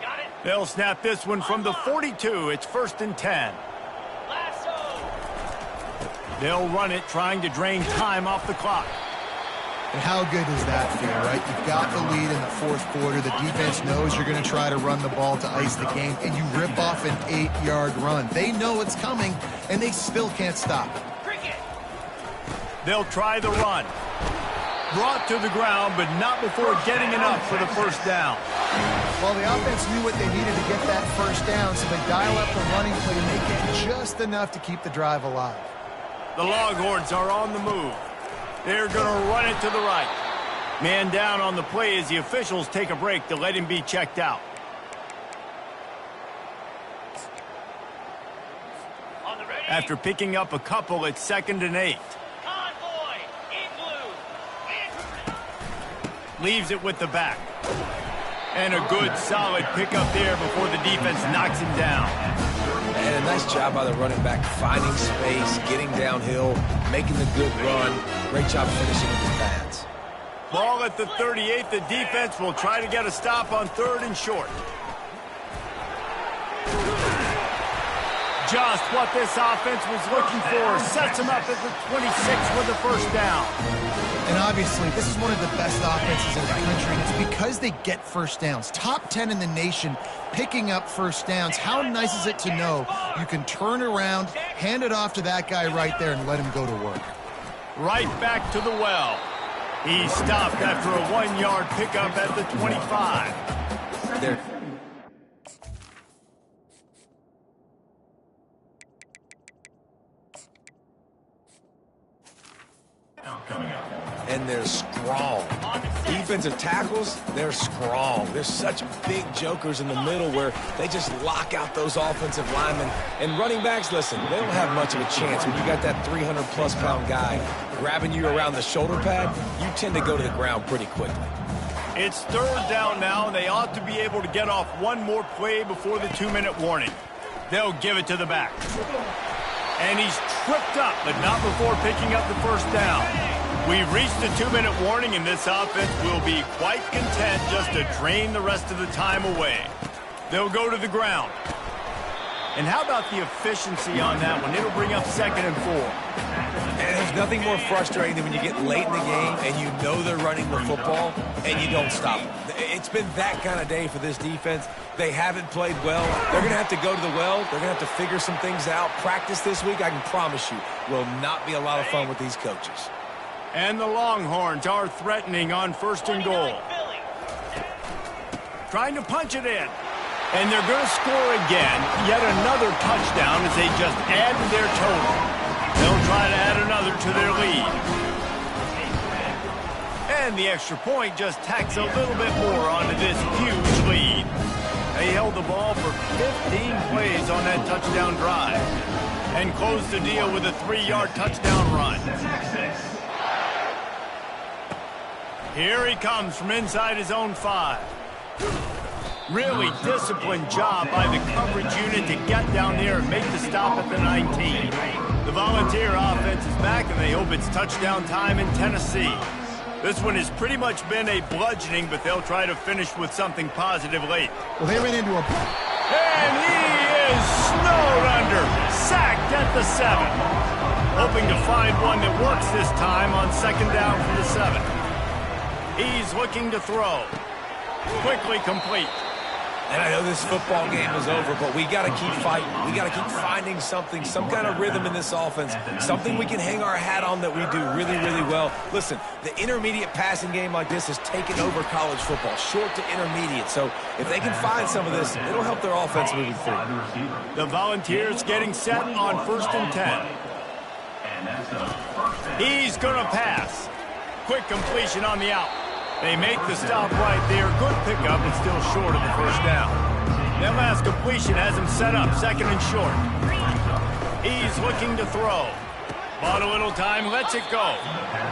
Got it. They'll snap this one from the 42. It's 1st and 10. They'll run it, trying to drain time off the clock. And how good does that feel, right? You've got the lead in the fourth quarter. The defense knows you're going to try to run the ball to ice the game, and you rip off an 8-yard run. They know it's coming, and they still can't stop it. They'll try the run. Brought to the ground, but not before getting enough for the first down. Well, the offense knew what they needed to get that first down, so they dial up the running play to make it just enough to keep the drive alive. The Longhorns are on the move. They're going to run it to the right. Man down on the play as the officials take a break to let him be checked out. After picking up a couple, it's 2nd and 8. Leaves it with the back. And a good, solid pickup there before the defense knocks him down. And a nice job by the running back, finding space, getting downhill, making the good run. Great job finishing with his pads. Ball at the 38. The defense will try to get a stop on 3rd and short. Just what this offense was looking for. Sets him up at the 26 with the first down. And obviously, this is one of the best offenses in the country, and it's because they get first downs. Top 10 in the nation picking up first downs. How nice is it to know you can turn around, hand it off to that guy right there, and let him go to work. Right back to the well. He stopped after a 1-yard pickup at the 25. There. And they're strong. Defensive tackles, they're strong. They're such big jokers in the middle where they just lock out those offensive linemen. And running backs, listen, they don't have much of a chance. When you got that 300-plus pound guy grabbing you around the shoulder pad, you tend to go to the ground pretty quickly. It's 3rd down now, and they ought to be able to get off one more play before the 2-minute warning. They'll give it to the back. And he's tripped up, but not before picking up the first down. We've reached the 2-minute warning, and this offense will be quite content just to drain the rest of the time away. They'll go to the ground. And how about the efficiency on that one? It'll bring up 2nd and 4. And there's nothing more frustrating than when you get late in the game and you know they're running the football and you don't stop them. It's been that kind of day for this defense. They haven't played well. They're going to have to go to the well. They're going to have to figure some things out. Practice this week, I can promise you, will not be a lot of fun with these coaches. And the Longhorns are threatening on 1st and goal. Trying to punch it in. And they're going to score again. Yet another touchdown as they just add to their total. They'll try to add another to their lead. And the extra point just tacks a little bit more onto this huge lead. They held the ball for 15 plays on that touchdown drive and closed the deal with a 3-yard touchdown run. Here he comes from inside his own 5. Really disciplined job by the coverage unit to get down there and make the stop at the 19. The Volunteer offense is back, and they hope it's touchdown time in Tennessee. This one has pretty much been a bludgeoning, but they'll try to finish with something positive late. Well, they ran into a... And he is snowed under, sacked at the 7. Hoping to find one that works this time on 2nd down from the 7. He's looking to throw. Quickly complete. And I know this football game is over, but we got to keep fighting. We got to keep finding something, some kind of rhythm in this offense, something we can hang our hat on that we do really, really well. Listen, the intermediate passing game like this has taken over college football, short to intermediate. So if they can find some of this, it'll help their offense moving forward. The Volunteers getting set on 1st and 10. He's going to pass. Quick completion on the out. They make the stop right there. Good pickup, but still short of the first down. That last completion has him set up 2nd and short. He's looking to throw. Bought a little time, lets it go.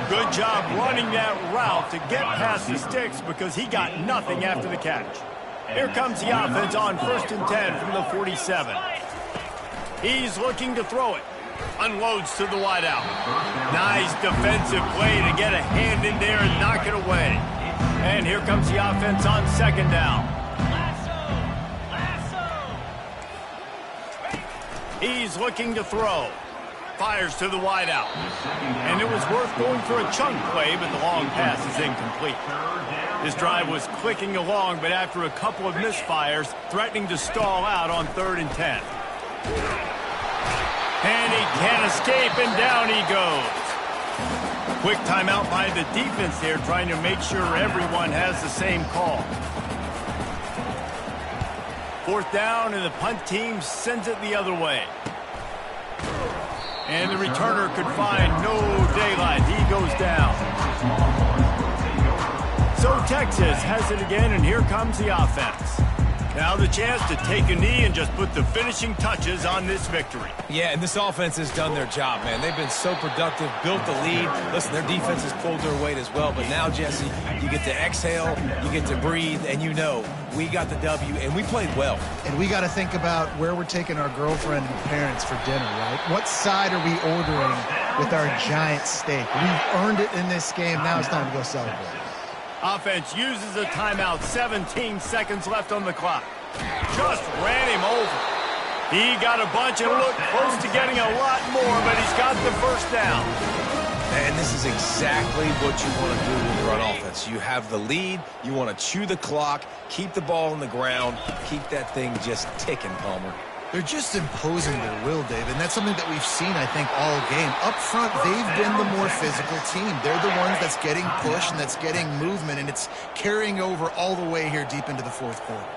Good job running that route to get past the sticks because he got nothing after the catch. Here comes the offense on 1st and 10 from the 47. He's looking to throw it. Unloads to the wideout. Nice defensive play to get a hand in there and knock it away. And here comes the offense on 2nd down. He's looking to throw. fires to the wideout. And it was worth going for a chunk play, but the long pass is incomplete. This drive was clicking along, but after a couple of misfires, threatening to stall out on 3rd and 10. And he can't escape, and down he goes. Quick timeout by the defense there, trying to make sure everyone has the same call. 4th down, and the punt team sends it the other way. And the returner could find no daylight. He goes down. So Texas has it again, and here comes the offense. Now the chance to take a knee and just put the finishing touches on this victory. Yeah, and this offense has done their job, man. They've been so productive, built the lead. Listen, their defense has pulled their weight as well. But now, Jesse, you get to exhale, you get to breathe, and you know we got the W, and we played well. And we got to think about where we're taking our girlfriend and parents for dinner, right? What side are we ordering with our giant steak? We've earned it in this game. Now it's time to go celebrate. Offense uses a timeout. 17 seconds left on the clock. Just ran him over. He got a bunch and looked close to getting a lot more, but he's got the first down. And this is exactly what you want to do when you're on offense. You have the lead. You want to chew the clock, keep the ball on the ground, keep that thing just ticking, Palmer. They're just imposing their will, David, and that's something that we've seen, I think, all game. Up front, they've been the more physical team. They're the ones that's getting pushed and that's getting movement, and it's carrying over all the way here deep into the 4th quarter.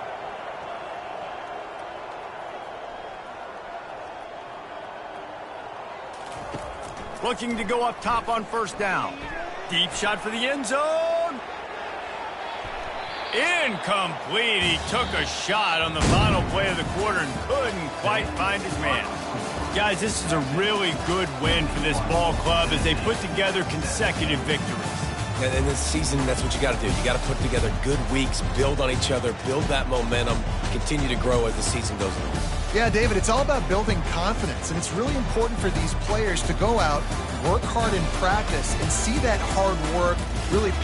Looking to go up top on 1st down. Deep shot for the end zone. Incomplete. He took a shot on the final play of the quarter and couldn't quite find his man. Guys, this is a really good win for this ball club as they put together consecutive victories. And in this season, that's what you got to do. You got to put together good weeks, build on each other, build that momentum, continue to grow as the season goes on. Yeah, David, it's all about building confidence, and it's really important for these players to go out, work hard in practice, and see that hard work really